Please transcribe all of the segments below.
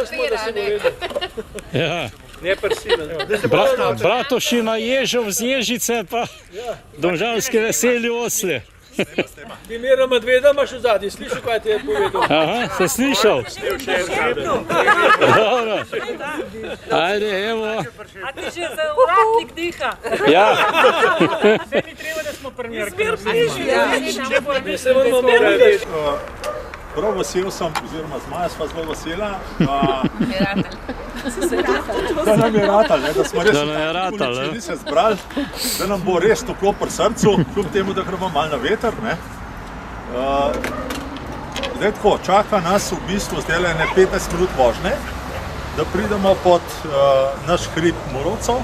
Povedali smo, da se bo vedel. Ja. Ne prsilen. Bratošina Ježov z Ježice pa domžalski veseli osli. Ti Miro Medveda imaš v zadnji, slišal, kaj ti je povedal? Aha, se slišal? Dobro. Ajde, evo. A ti že za uratnik diha? Ja. Vse ni treba, da smo primerki. Mi se moramo vedeti. Prav vesel sem, oziroma z Maja sva zelo vesela, da nam je ratal, da smo res v se zbrali, da nam bo res toplo pri srcu, kljub temu, da gremo malo na veter. Zdaj tako, čaka nas v bistvu zdaj le 15 minut vožnje, da pridemo pod naš hrib Morovcev.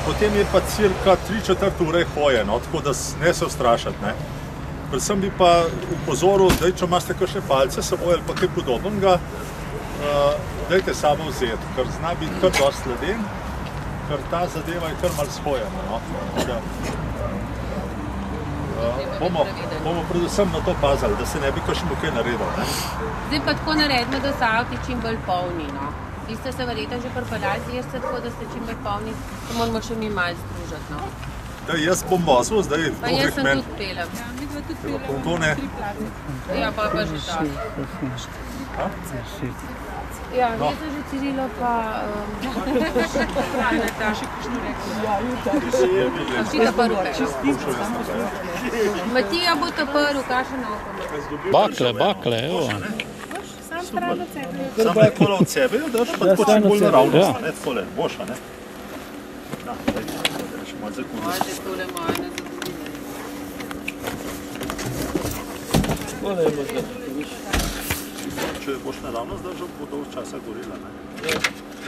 Potem je pa cirka 3/4 ure hoje, tako da ne se ustrašati. Predvsem bi pa upozoril, da če imate kakšne palce s seboj ali pa kaj podobnega, dajte sabo vzeti, ker zna biti kar dosti leden, ker ta zadeva je kar malo shojena. Bomo predvsem na to pazili, da se ne bi kakšnemu kaj naredil. Zdaj pa tako naredimo, da so avti čim bolj polni. Vi ste se verjetno že pripeljali z Ježice, tako da ste čim bolj polni, to moramo še mi malo združiti. Jaz bom vozil, zdaj pa jaz sem tudi pelem. To ne. Ja, pa že to. Ja, jaz sem že Cirilo pa... Nataša, kakšno rekla? Vsi ta prvi pej. Matija bo ta prvi, kaša na oko. Bakle, evo. Sam nekola od sebe, daš pa tako čim bolj naravnost, ne takole, boša, ne? Malo tole moje ne Če boš naravno zdržal, bo dolgo časa gorela.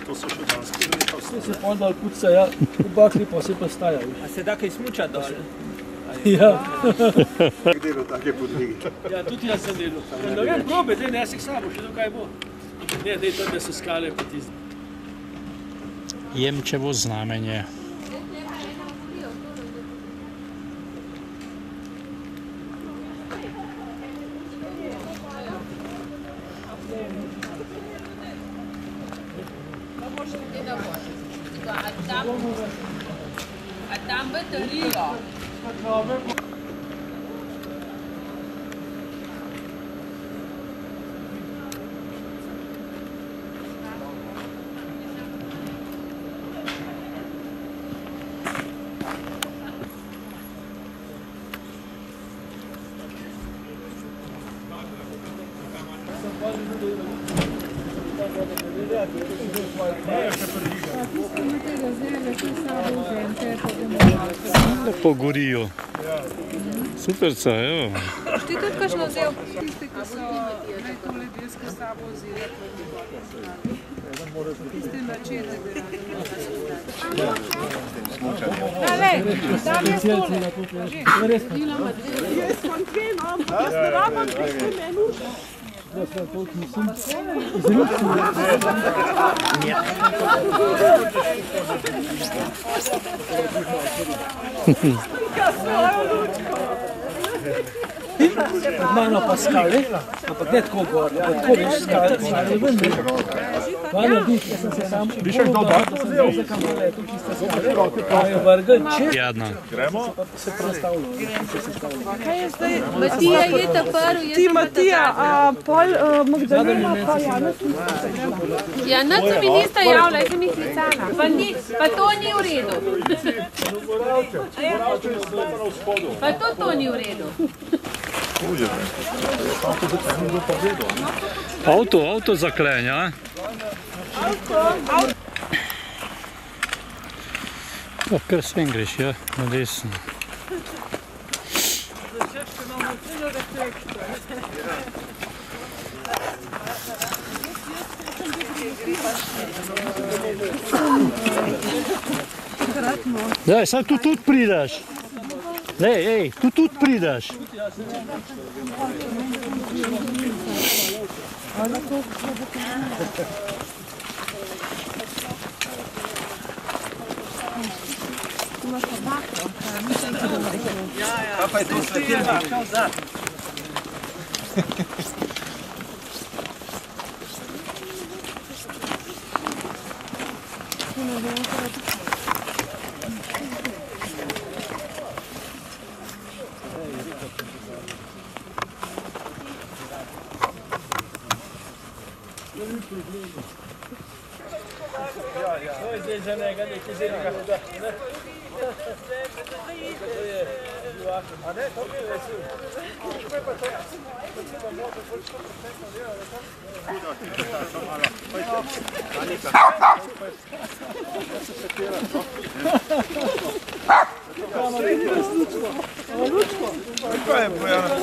To so še danski leta. To se pol dal puca, ja, v bakli pa se postaja. A se da kaj smuča dol? Ja. Kako delal take podvigi? Ja, tudi jaz sem delal. Ne vem, probe, zdaj nesi k sabo, še to kaj bo. Ne, daj tam, da se skale pa tizni. Jemčevo znamenje. A tam baterijo. Lepo gorijo. Superca, evo. Ti tudi kakšno vzel? Tisti, ki so tole deske s sabo vzeli. Tisti načetek. Lej, tam je stole. Jaz sem dve, no, jaz ne rabam prišli menuša. Da se toliko mislim. Malo pa skali, ampak ne tako gor, tako veš skali. Hvala biti, jaz sem se sam da sem bil za kamaletu, ki ste se pa je vrgel, Jadno. Gremo? se prestavljal. Kaj je zdaj? Matija je ta prvi. Ti Matija, a pol Magdalena pa Janez. Ja, nič se mi nista javila, jaz sem jih klicala. Pa to ni v redu. Pa to ni v redu. Avto zaklenja. Kar svem greš, ja, na desno. Daj, sam tu tudi prideš. Ej, tu tudi prideš. Kaj pa je to svetilnik? To je zdaj za njega nekaj zelega huda. A ne, to bi resil. Kaj je Bojana?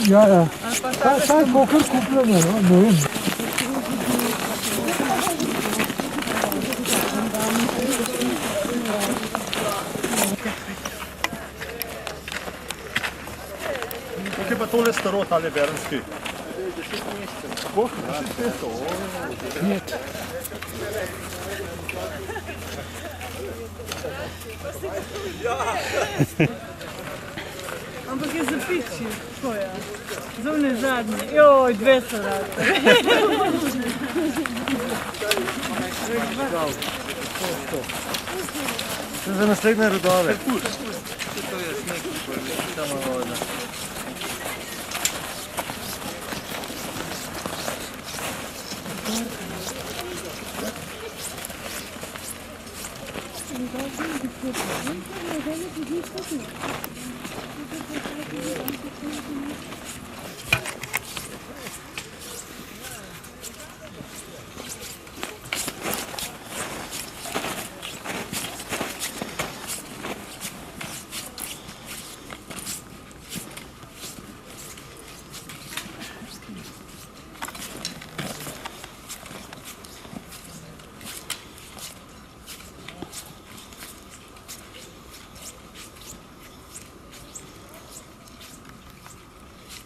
Ja, ja. Saj kakor kupljeno, no, ne vem. Kako je pa tole staro, tale Bernski? 10 mesecev. Ampak je za piči, tako je. Zunaj zadnje. Joj, 200 rad. Za naslednje rodove.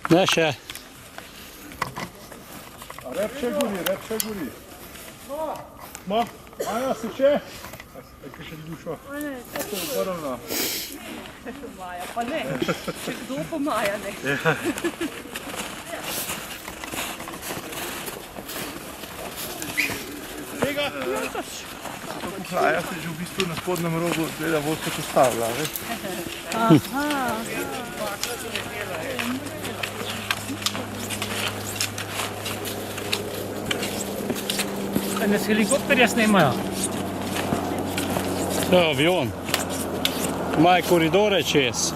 Ne še. Rep še gori. Ma, Maja, si še? Kaj še dušo? A to je uporno. Maja, pa ne. Če kdo pa Maja, ne. Tega? Maja se že v bistvu na spodnem rogu gleda vodko postavlja, veš? Nas helikopterja snemajo. To je avion. Imajo koridore čez.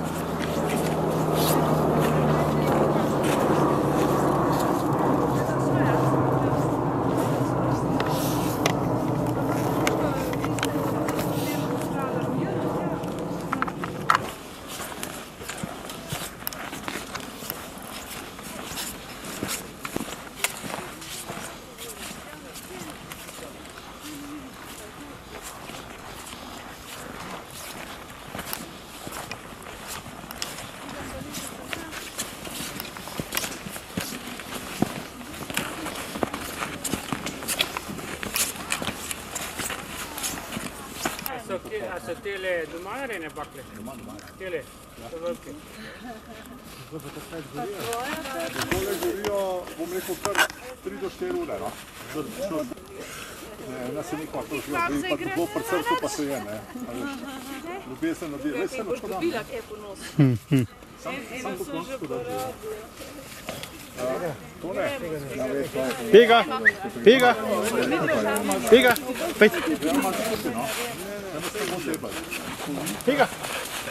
A so tele doma narejene bakle? Doma. Tele, so velike. Tole gorijo, bom rekel, kar 3 do 4 ure, no? Ena se nekako žila, zdaj pa tako pri srcu pa se je, ne? Ljubezen nabije, veš se načko dam. Sam to konsko dobi. To ne. Pega, pejt. Pega.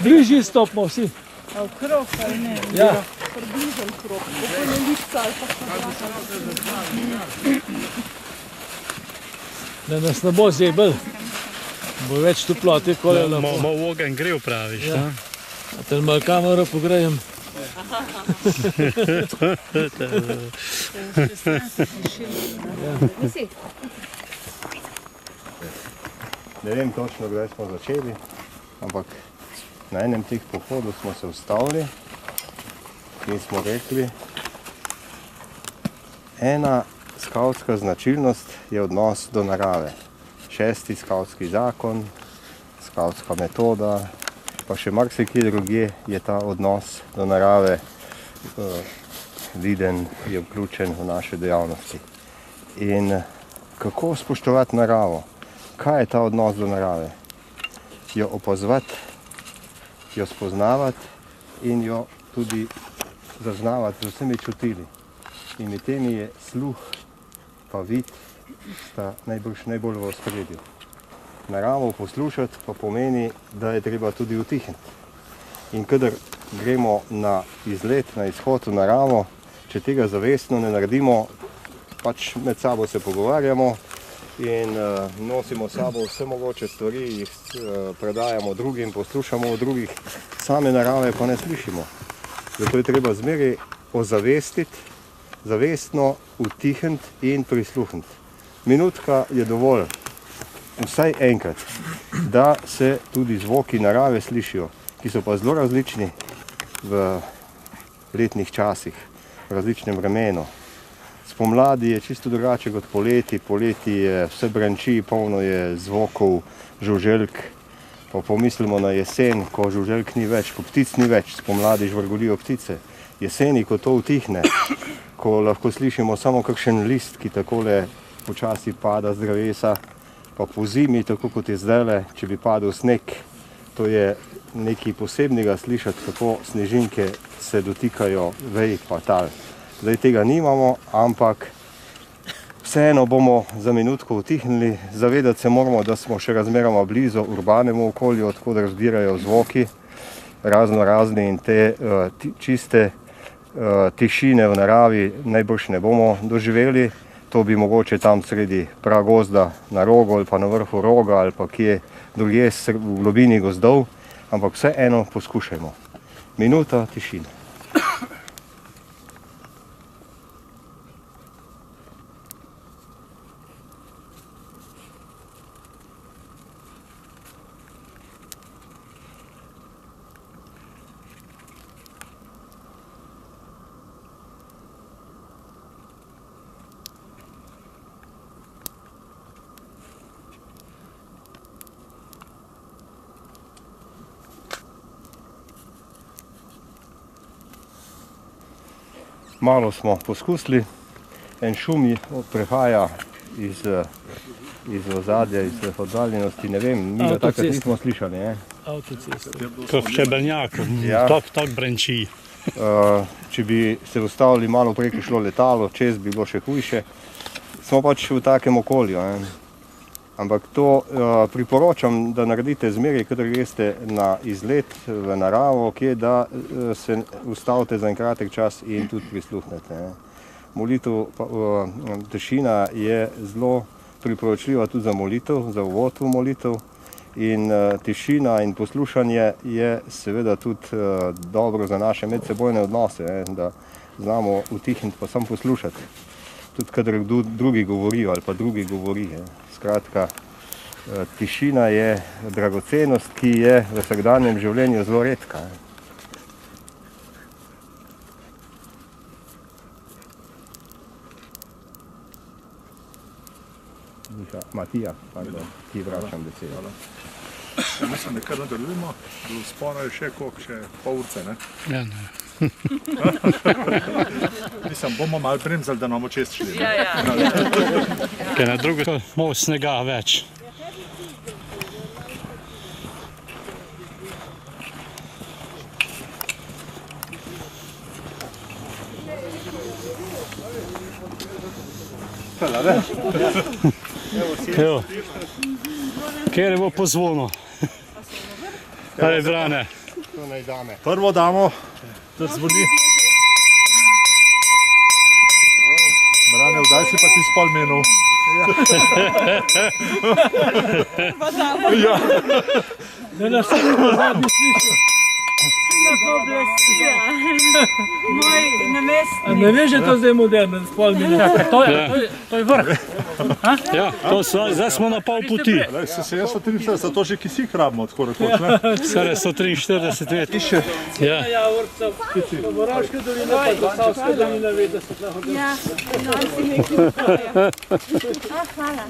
Bližji stopimo vsi. A v krog, ali ne? Ja. Približen krog. Kako ne lipca ali pa Da nas ne bo zebel. Bo več toplote, ko je lepo. Malo ogenj grev praviš, ja. Ter malo kamero pogrejem. Vsi. Ne vem točno, kdaj smo začeli, ampak na enem teh pohodov smo se ustavili in smo rekli, ena skavtska značilnost je odnos do narave. 6. skavtski zakon, skavtska metoda, pa še marsikje drugje je ta odnos do narave viden, je vključen v naše dejavnosti. In kako spoštovati naravo? Kaj je ta odnos do narave? Jo opazovati, jo spoznavati in jo tudi zaznavati z vsemi čutili. In med temi je sluh pa vid sta najbolj v ospredju. Naravo poslušati pa pomeni, da je treba tudi utihniti. In kadar gremo na izlet, na izhod v naravo, če tega zavestno ne naredimo, pač med sabo se pogovarjamo in nosimo s sabo vse mogoče stvari, jih predajamo drugim, poslušamo od drugih, same narave pa ne slišimo. Zato je treba zmeraj ozavestiti, zavestno utihniti in prisluhniti. Minutka je dovolj, vsaj enkrat, da se tudi zvoki narave slišijo, ki so pa zelo različni v letnih časih, v različnem vremenu. Spomladi je čisto drugače kot poleti, poleti je vse branči, polno je zvokov, žuželk, pa pomislimo na jesen, ko žuželk ni več, ko ptic ni več, spomladi žvrgolijo ptice. Jeseni, ko to utihne, ko lahko slišimo samo kakšen list, ki takole počasi pada z drevesa, pa po zimi, tako kot je zdajle, če bi padel sneg, to je nekaj posebnega slišati, kako snežinke se dotikajo vej pa tal. Zdaj tega nimamo, ampak vseeno bomo za minutko utihnili, zavedati se moramo, da smo še razmeroma blizu urbanemu okolju, odkud razbirajo zvoki, razni in te čiste tišine v naravi najbrž ne bomo doživeli. To bi mogoče tam sredi pragozda na rogu ali pa na vrhu roga ali pa kje drugje v globini gozdov, ampak vseeno poskušajmo. Minuta tišine. Malo smo poskusili, en šum prehaja iz ozadja, iz oddaljenosti, ne vem, mi ga takrat nismo slišali. To v Šebeljnjaku, tak brenči. Če bi se ustavili malo prej, ko šlo letalo, čez bi bilo še hujše. Smo pač v takem okolju. Ampak to priporočam, da naredite zmeraj, kadar greste na izlet v naravo, kje da se ustavite za en kratek čas in tudi prisluhnete. Molitev, tišina je zelo priporočljiva tudi za molitev, za uvod v molitev. In tišina in poslušanje je seveda tudi dobro za naše medsebojne odnose, da znamo utihniti pa samo poslušati. Tudi kadar drugi govorijo ali pa drugi govori. Skratka, tišina je dragocenost, ki je v vsakdanjem življenju zelo redka. Matija, pardon, ti vračam besedo. Mislim, da kar nadaljujemo, do vzpona je še koliko, še pol urce, ne? Ja, ne. Mislim, bomo malo bremzali, da nam čez šli. Ker na drugo malo snega več. Evo, kjer bo po zvonu. Kaj Brane? Prvo damo, da zvoni. Brane, vdaj si pa ti spol menil. Da nas zadnji slišal. Mestna pooblastila. Moj namestnik. Ne veš, da je to zdaj moderno, s pol minute. To je vrh. Ja, zdaj smo na pol poti. Se jaz 43, zato že kisik rabimo, tako rekoč. Skoraj 143 let. Ja, vrtca, Moravška dolina, pa Zasavska dolina ve, da se lahko gre. Ja, no, si nekaj. Hvala.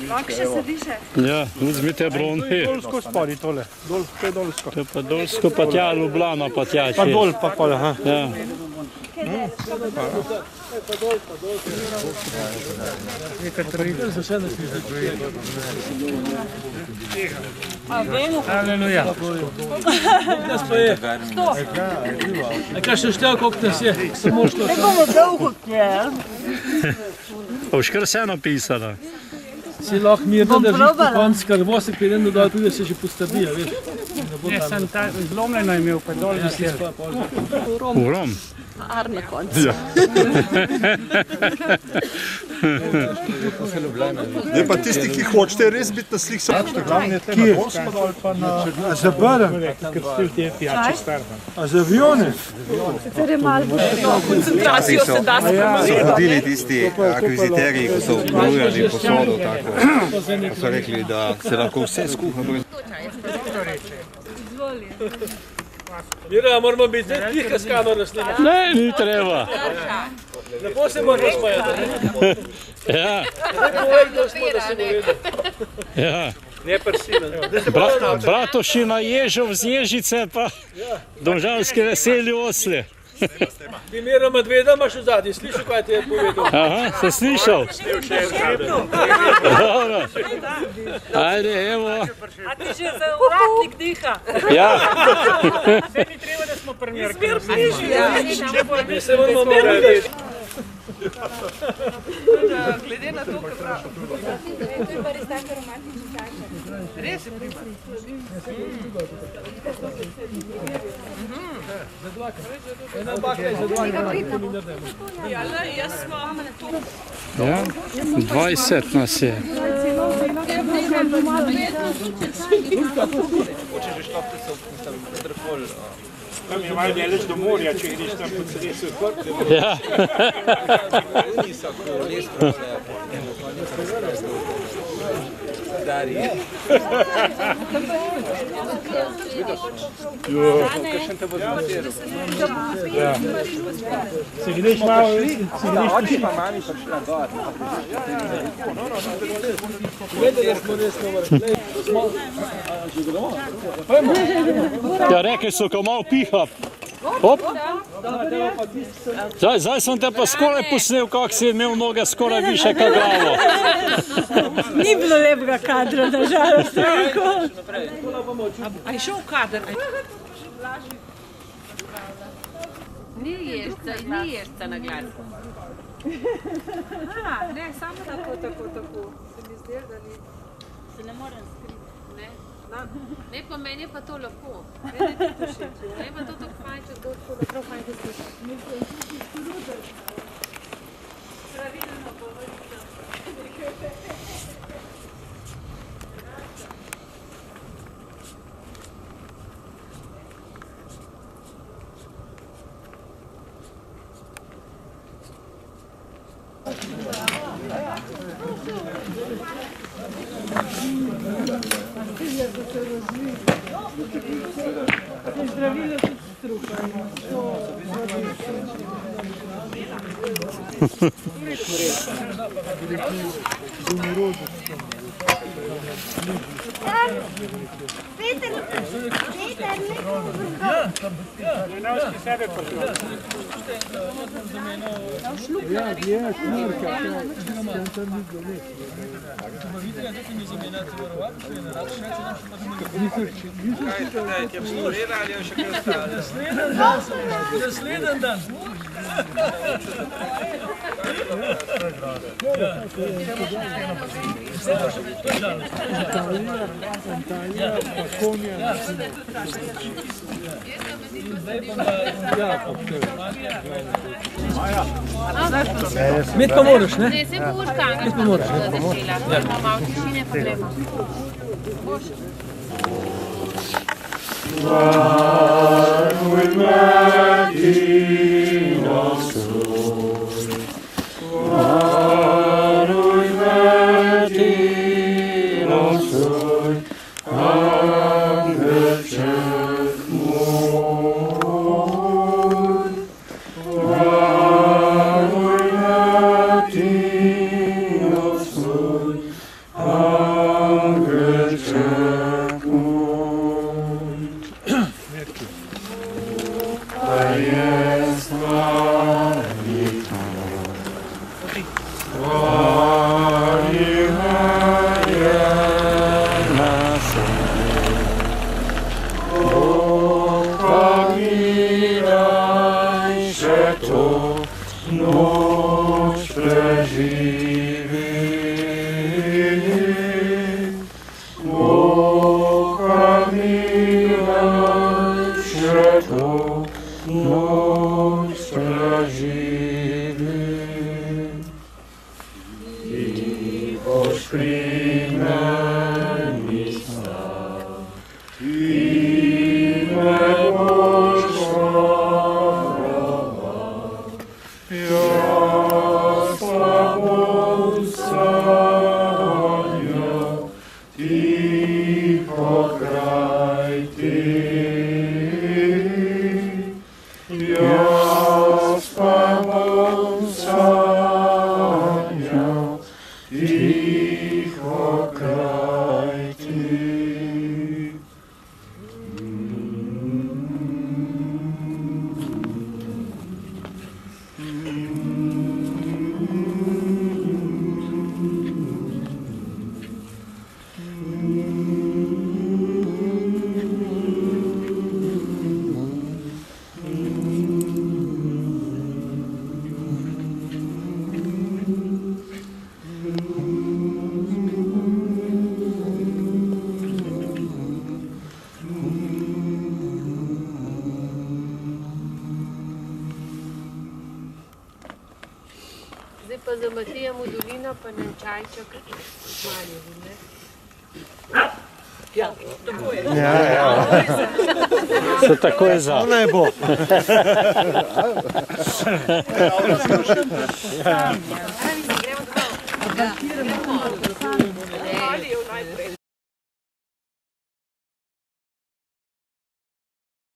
Lahko še sediše. Ja, vzmite bronhi. Dolsko spori tole. To je dolsko. To je pa Dolsko, pa tja Ljubljana, pa tja Pa čez. dol, pa pol, aha. Ja. A vemo, Aleluja. Jaz pa je. A kaj še štel, koliko nas je? Samo šlo. ne bomo dolgo kjer. Pa boš kar vse napisala. Si lahko mirno držiš po probala. konc, ker vosek preden do dol pride, se že postabijo, veš. Ne bo Ne, tam. sem ta zlomljeno imel, pa dol visel. Urom. Ar na koncu. Ne, pa tisti, ki hočete res biti na slik, so glavni te na Gorsko dol, pa na... Za brem, ker stil te pijače starban. A za avione? Torej malo koncentracijo se da So hodili tisti akviziterji, ko so ponujali posodo, tako, so rekli, da se lahko vse skuha. Mira, moramo biti zdaj tiha s kamero snimati. Ne, ni treba. Lepo se moramo smajati. Ja, Ne povej, kdo smo, da se bo vedel. ja. Ne prsilen. Bratošina Ježov z Ježice, pa domžalske veseli osle. Ti Mira medveda imaš v zadnji, slišal, kaj ti je povedal? Aha, se slišal? Dobro. Ajde, evo. A ti že za uratnik diha? Ja. Vse ni treba, da smo prnjerke. Mi se moramo vedeti. Glede na to, kaj pravi. Ena bakla je za dva. Jaz smo Ja, 20 nas je. Tam je malo delež do morja, če ideš tam pod sredstvo vrte. Ja. Se greš malo, se greš Ja, rekli so, ko malo piha. Hop. Zdaj sem te pa skoraj posnel, kako si imel noge skoraj više kot glavo. Ni bilo lepega kadra, na žalost. A je šel v kader? Ni ježca na glas. Ne, samo tako. Se mi zdi, da ni. Se ne morem skriti. Ne. Ne, pa meni je pa to lepo. Meni je to všeč. Ne, pa to tako fajn, če kdo tako da prav fajn da sliša. Pravilno povedal. Zdravilo tudi strupa. Naslednji dan. Med pa moraš, ne? Ne, se bo urkanga, pa moraš začela. Malo tišine pa gremo. Zdaj pa za Matija Modolina pa Nemčajček Marjevi, ne? Ja, tako je. Se tako je za. Naj bo. Gremo domov.